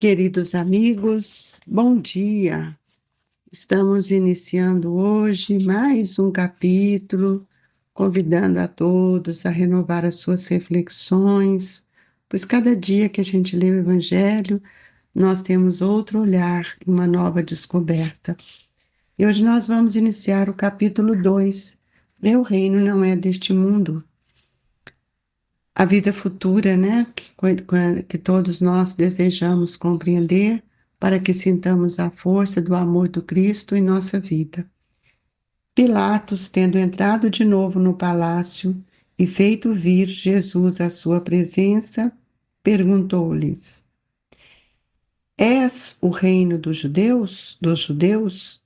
Queridos amigos, bom dia! Estamos iniciando hoje mais um capítulo, convidando a todos a renovar as suas reflexões, pois cada dia que a gente lê o Evangelho, nós temos outro olhar, uma nova descoberta. E hoje nós vamos iniciar o capítulo 2. Meu reino não é deste mundo. A vida futura, né, que todos nós desejamos compreender para que sintamos a força do amor do Cristo em nossa vida. Pilatos, tendo entrado de novo no palácio e feito vir Jesus à sua presença, perguntou-lhes: És o reino dos judeus? Dos judeus?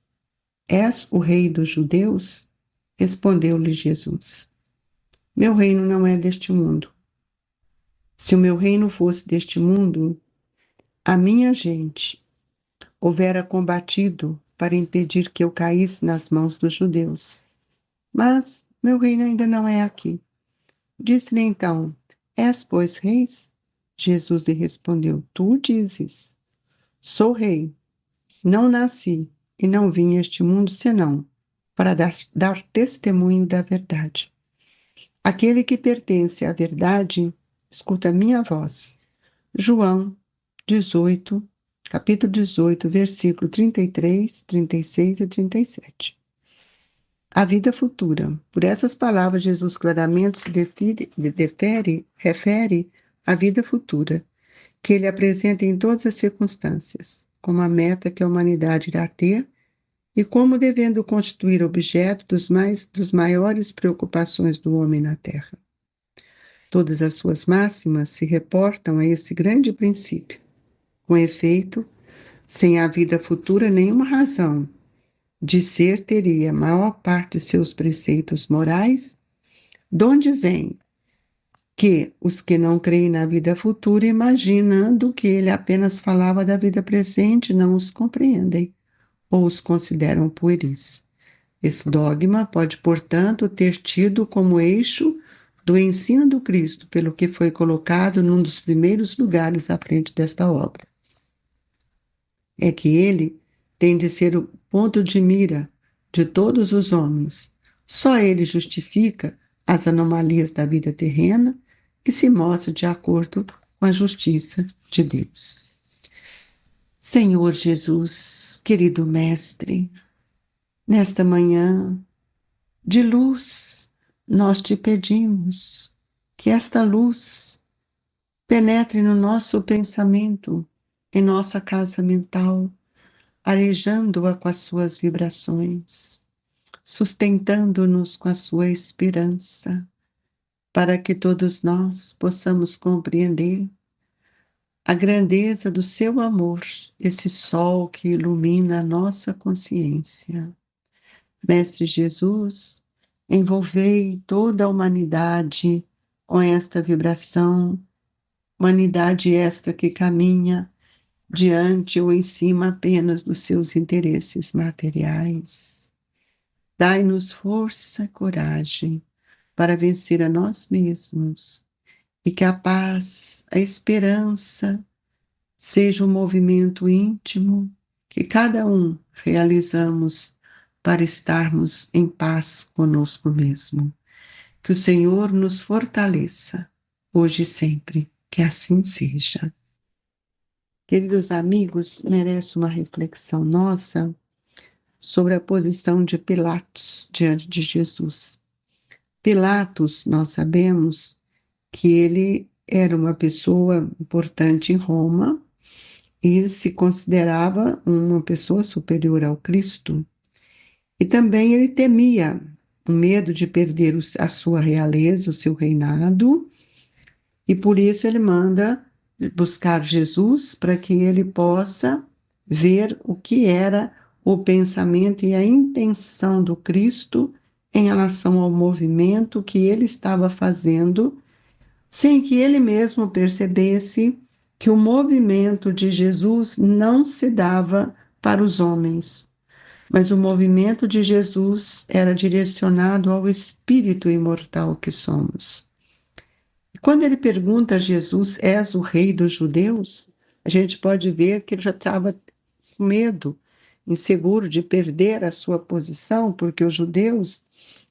És o rei dos judeus? Respondeu-lhe Jesus: Meu reino não é deste mundo. Se o meu reino fosse deste mundo, a minha gente houvera combatido para impedir que eu caísse nas mãos dos judeus. Mas meu reino ainda não é aqui. Disse-lhe então: És, pois, reis? Jesus lhe respondeu: Tu dizes. Sou rei. Não nasci e não vim a este mundo senão para dar testemunho da verdade. Aquele que pertence à verdade, escuta a minha voz. João 18, capítulo 18, versículo 33, 36 e 37. A vida futura. Por essas palavras, Jesus claramente se refere à vida futura, que ele apresenta em todas as circunstâncias, como a meta que a humanidade irá ter e como devendo constituir objeto dos maiores preocupações do homem na Terra. Todas as suas máximas se reportam a esse grande princípio. Com efeito, sem a vida futura, nenhuma razão de ser teria a maior parte de seus preceitos morais, donde vem que os que não creem na vida futura, imaginando que ele apenas falava da vida presente, não os compreendem ou os consideram pueris. Esse dogma pode, portanto, ter tido como eixo do ensino do Cristo, pelo que foi colocado num dos primeiros lugares à frente desta obra. É que ele tem de ser o ponto de mira de todos os homens. Só ele justifica as anomalias da vida terrena e se mostra de acordo com a justiça de Deus. Senhor Jesus, querido Mestre, nesta manhã de luz, nós te pedimos que esta luz penetre no nosso pensamento, em nossa casa mental, arejando-a com as suas vibrações, sustentando-nos com a sua esperança, para que todos nós possamos compreender a grandeza do seu amor, esse sol que ilumina a nossa consciência. Mestre Jesus, envolvei toda a humanidade com esta vibração, humanidade esta que caminha diante ou em cima apenas dos seus interesses materiais. Dai-nos força e coragem para vencer a nós mesmos e que a paz, a esperança seja um movimento íntimo que cada um realizamos para estarmos em paz conosco mesmo. Que o Senhor nos fortaleça, hoje e sempre, que assim seja. Queridos amigos, merece uma reflexão nossa sobre a posição de Pilatos diante de Jesus. Pilatos, nós sabemos que ele era uma pessoa importante em Roma e se considerava uma pessoa superior ao Cristo. E também ele temia o medo de perder a sua realeza, o seu reinado, e por isso ele manda buscar Jesus para que ele possa ver o que era o pensamento e a intenção do Cristo em relação ao movimento que ele estava fazendo, sem que ele mesmo percebesse que o movimento de Jesus não se dava para os homens, mas o movimento de Jesus era direcionado ao espírito imortal que somos. Quando ele pergunta a Jesus: És o rei dos judeus? a gente pode ver que ele já estava com medo, inseguro de perder a sua posição, porque os judeus,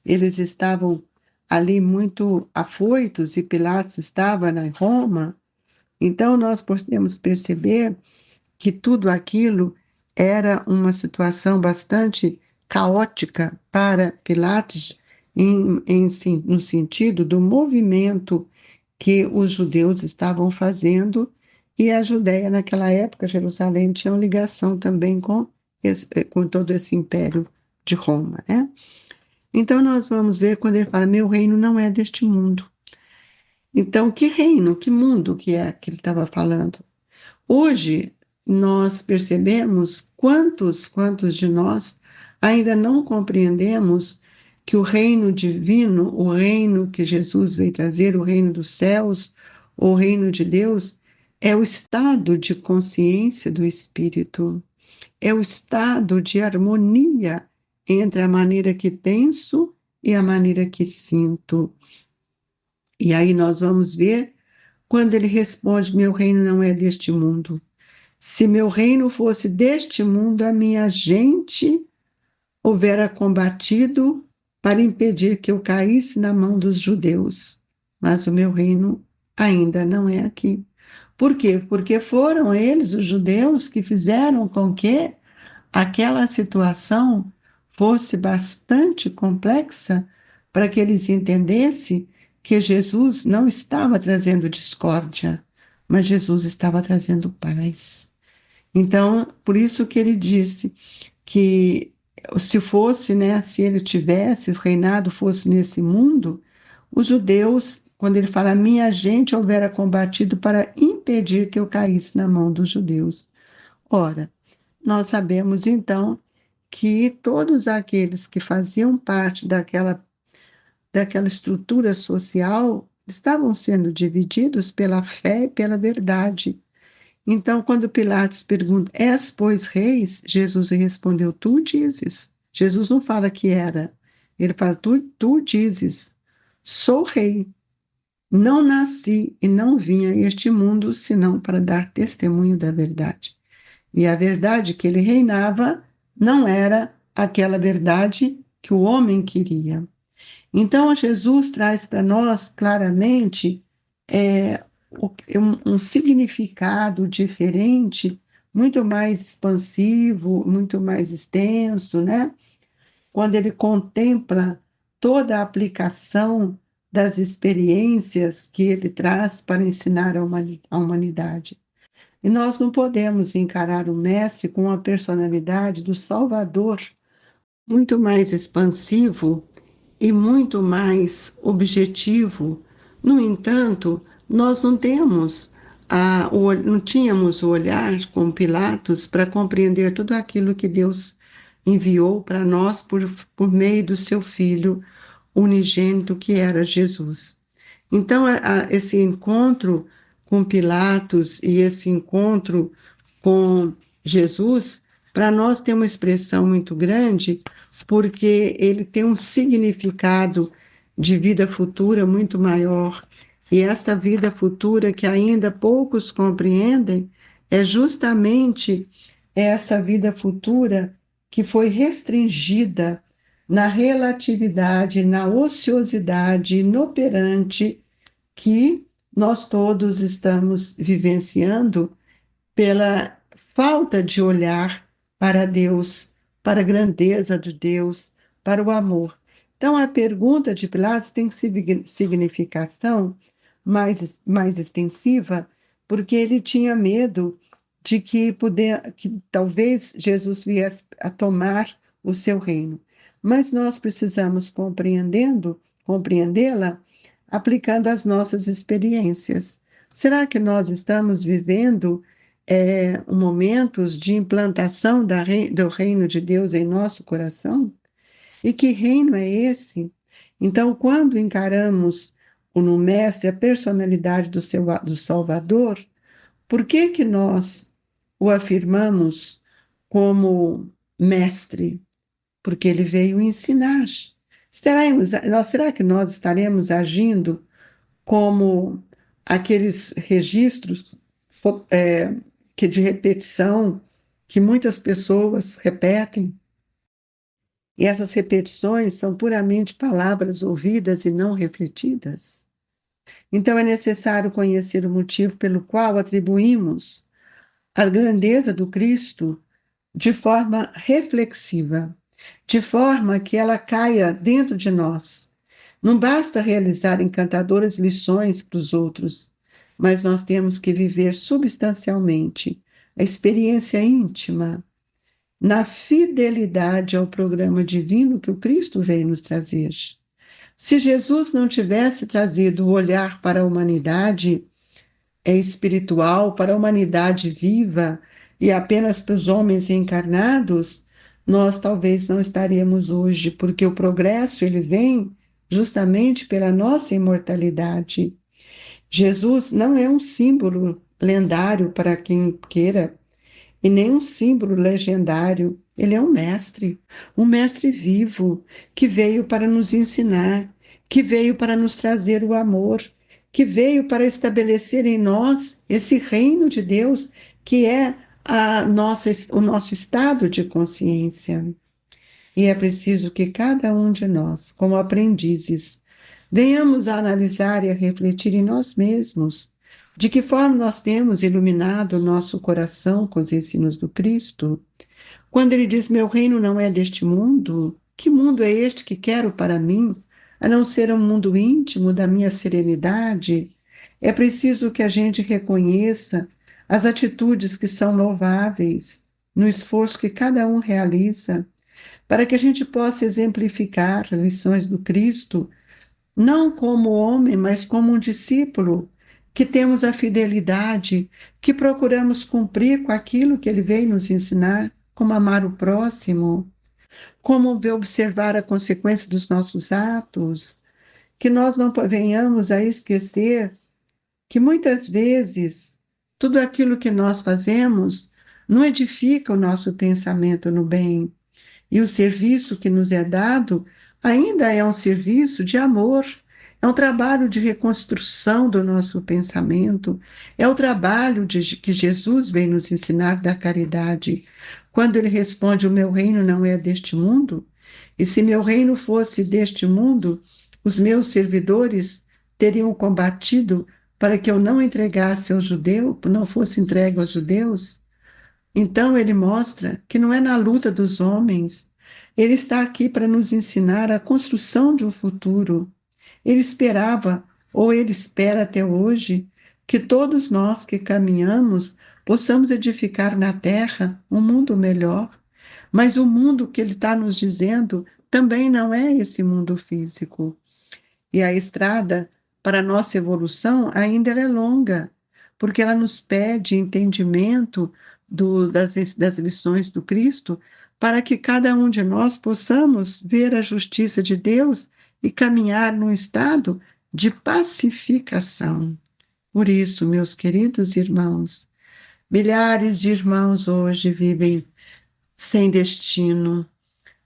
eles estavam ali muito afoitos e Pilatos estava na Roma. Então nós podemos perceber que tudo aquilo era uma situação bastante caótica para Pilatos, no sentido do movimento que os judeus estavam fazendo, e a Judéia, naquela época, Jerusalém, tinha uma ligação também com todo esse império de Roma, né? Então, nós vamos ver quando ele fala: meu reino não é deste mundo. Então, que reino, que mundo que é que ele estava falando? Hoje, nós percebemos quantos de nós ainda não compreendemos que o reino divino, o reino que Jesus veio trazer, o reino dos céus, o reino de Deus, é o estado de consciência do Espírito, é o estado de harmonia entre a maneira que penso e a maneira que sinto. E aí nós vamos ver quando ele responde: meu reino não é deste mundo. Se meu reino fosse deste mundo, a minha gente houvera combatido para impedir que eu caísse na mão dos judeus. Mas o meu reino ainda não é aqui. Por quê? Porque foram eles, os judeus, que fizeram com que aquela situação fosse bastante complexa para que eles entendessem que Jesus não estava trazendo discórdia, mas Jesus estava trazendo paz. Então, por isso que ele disse que se fosse, né, se ele tivesse, o reinado fosse nesse mundo, os judeus, quando ele fala: minha gente houvera combatido para impedir que eu caísse na mão dos judeus. Ora, nós sabemos então que todos aqueles que faziam parte daquela estrutura social estavam sendo divididos pela fé e pela verdade. Então, quando Pilatos pergunta: és, pois, reis? Jesus respondeu: tu dizes. Jesus não fala que era, ele fala: tu dizes, sou rei. Não nasci e não vim a este mundo senão para dar testemunho da verdade. E a verdade que ele reinava não era aquela verdade que o homem queria. Então, Jesus traz para nós claramente um significado diferente, muito mais expansivo, muito mais extenso, né? Quando ele contempla toda a aplicação das experiências que ele traz para ensinar a humanidade. E nós não podemos encarar o Mestre com a personalidade do Salvador, muito mais expansivo e muito mais objetivo. No entanto, nós não tínhamos o olhar com Pilatos para compreender tudo aquilo que Deus enviou para nós por meio do seu Filho unigênito, que era Jesus. Então, esse encontro com Pilatos e esse encontro com Jesus, para nós tem uma expressão muito grande, porque ele tem um significado de vida futura muito maior. E esta vida futura que ainda poucos compreendem é justamente essa vida futura que foi restringida na relatividade, na ociosidade inoperante que nós todos estamos vivenciando pela falta de olhar para Deus, para a grandeza de Deus, para o amor. Então, a pergunta de Pilatos tem significação mais extensiva, porque ele tinha medo de que talvez Jesus viesse a tomar o seu reino. Mas nós precisamos compreendê-la aplicando as nossas experiências. Será que nós estamos vivendo momentos de implantação do reino de Deus em nosso coração? E que reino é esse? Então, quando encaramos no Mestre a personalidade do Salvador, por que que nós o afirmamos como Mestre? Porque ele veio ensinar. Será que nós estaremos agindo como aqueles registros que de repetição que muitas pessoas repetem. E essas repetições são puramente palavras ouvidas e não refletidas. Então é necessário conhecer o motivo pelo qual atribuímos a grandeza do Cristo de forma reflexiva, de forma que ela caia dentro de nós. Não basta realizar encantadoras lições para os outros, mas nós temos que viver substancialmente a experiência íntima, na fidelidade ao programa divino que o Cristo veio nos trazer. Se Jesus não tivesse trazido o olhar para a humanidade espiritual, para a humanidade viva e apenas para os homens encarnados, nós talvez não estaríamos hoje, porque o progresso ele vem justamente pela nossa imortalidade. Jesus não é um símbolo lendário para quem queira, e nem um símbolo legendário. Ele é um mestre vivo, que veio para nos ensinar, que veio para nos trazer o amor, que veio para estabelecer em nós esse reino de Deus, que é o nosso estado de consciência. E é preciso que cada um de nós, como aprendizes, venhamos a analisar e a refletir em nós mesmos de que forma nós temos iluminado o nosso coração com os ensinos do Cristo. Quando ele diz: Meu reino não é deste mundo, que mundo é este que quero para mim, a não ser um mundo íntimo da minha serenidade? É preciso que a gente reconheça as atitudes que são louváveis no esforço que cada um realiza, para que a gente possa exemplificar as lições do Cristo, não como homem, mas como um discípulo, que temos a fidelidade, que procuramos cumprir com aquilo que ele veio nos ensinar, como amar o próximo, como observar a consequência dos nossos atos, que nós não venhamos a esquecer que muitas vezes tudo aquilo que nós fazemos não edifica o nosso pensamento no bem. E o serviço que nos é dado ainda é um serviço de amor, é um trabalho de reconstrução do nosso pensamento, é o trabalho que Jesus veio nos ensinar da caridade. Quando ele responde: O meu reino não é deste mundo, e se meu reino fosse deste mundo, os meus servidores teriam combatido para que eu não entregasse aos judeus, não fosse entregue aos judeus. Então ele mostra que não é na luta dos homens, ele está aqui para nos ensinar a construção de um futuro. Ele esperava, ou ele espera até hoje, que todos nós que caminhamos possamos edificar na terra um mundo melhor. Mas o mundo que ele está nos dizendo também não é esse mundo físico. E a estrada para a nossa evolução ainda ela é longa, porque ela nos pede entendimento das lições do Cristo, para que cada um de nós possamos ver a justiça de Deus e caminhar num estado de pacificação. Por isso, meus queridos irmãos, milhares de irmãos hoje vivem sem destino,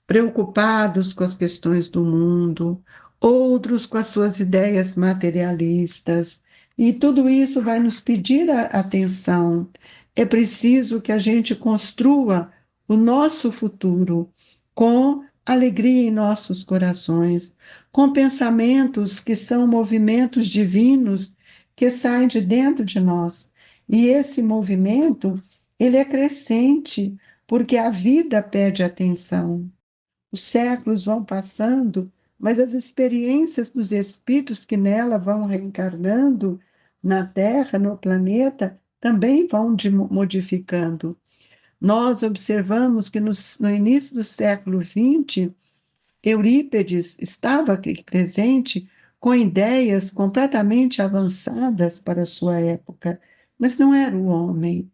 preocupados com as questões do mundo, outros com as suas ideias materialistas, e tudo isso vai nos pedir a atenção. É preciso que a gente construa o nosso futuro com alegria em nossos corações, com pensamentos que são movimentos divinos que saem de dentro de nós. E esse movimento, ele é crescente, porque a vida pede atenção. Os séculos vão passando, mas as experiências dos espíritos que nela vão reencarnando na Terra, no planeta, também vão modificando. Nós observamos que no início do século XX, Eurípides estava aqui presente com ideias completamente avançadas para a sua época, mas não era o homem,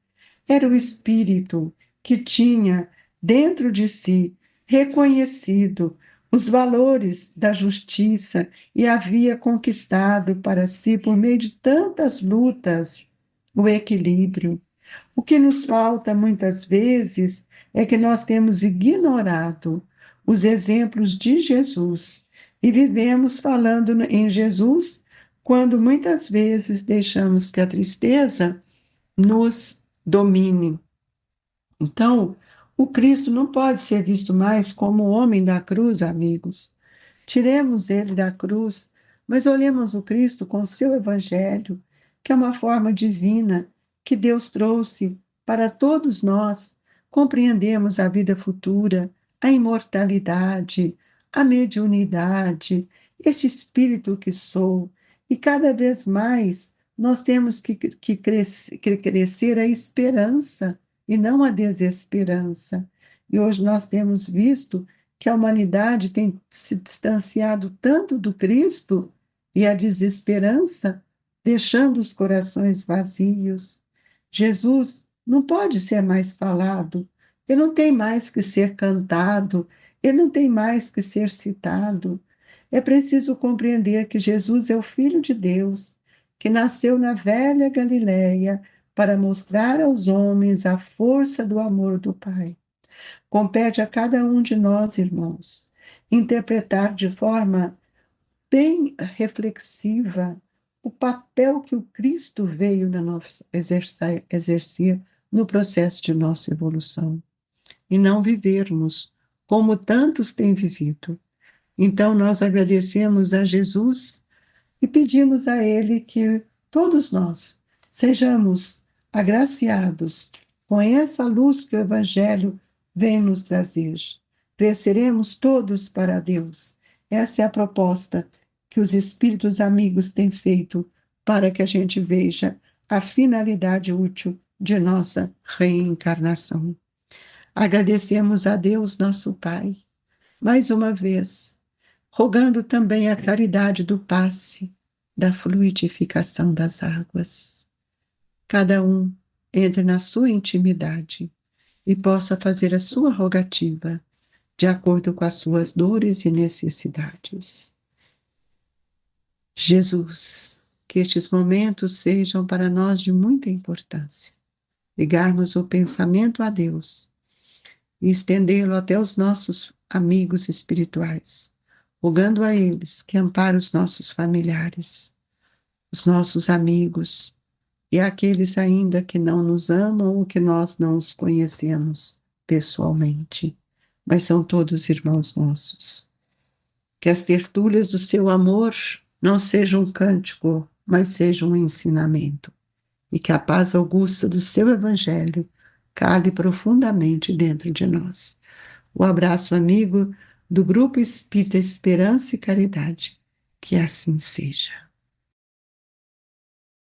era o espírito que tinha dentro de si reconhecido os valores da justiça e havia conquistado para si, por meio de tantas lutas, o equilíbrio. O que nos falta muitas vezes é que nós temos ignorado os exemplos de Jesus e vivemos falando em Jesus quando muitas vezes deixamos que a tristeza nos domine. Então, o Cristo não pode ser visto mais como o homem da cruz, amigos. Tiremos ele da cruz, mas olhemos o Cristo com o seu evangelho, que é uma forma divina que Deus trouxe para todos nós compreendemos a vida futura, a imortalidade, a mediunidade, este espírito que sou, e cada vez mais nós temos que crescer a esperança e não a desesperança. E hoje nós temos visto que a humanidade tem se distanciado tanto do Cristo e a desesperança, deixando os corações vazios. Jesus não pode ser mais falado, ele não tem mais que ser cantado, ele não tem mais que ser citado. É preciso compreender que Jesus é o Filho de Deus, que nasceu na velha Galileia para mostrar aos homens a força do amor do Pai. Compete a cada um de nós, irmãos, interpretar de forma bem reflexiva o papel que o Cristo veio na nossa, exercer no processo de nossa evolução, e não vivermos como tantos têm vivido. Então, nós agradecemos a Jesus e pedimos a Ele que todos nós sejamos agraciados com essa luz que o Evangelho vem nos trazer. Cresceremos todos para Deus. Essa é a proposta que os Espíritos amigos têm feito para que a gente veja a finalidade útil de nossa reencarnação. Agradecemos a Deus, nosso Pai, mais uma vez, rogando também a caridade do passe, da fluidificação das águas. Cada um entre na sua intimidade e possa fazer a sua rogativa de acordo com as suas dores e necessidades. Jesus, que estes momentos sejam para nós de muita importância. Ligarmos o pensamento a Deus e estendê-lo até os nossos amigos espirituais, rogando a eles que amparem os nossos familiares, os nossos amigos e aqueles ainda que não nos amam ou que nós não os conhecemos pessoalmente, mas são todos irmãos nossos. Que as tertúlias do seu amor não sejam um cântico, mas sejam um ensinamento, e que a paz augusta do seu evangelho cale profundamente dentro de nós. O abraço amigo do Grupo Espírita Esperança e Caridade. Que assim seja.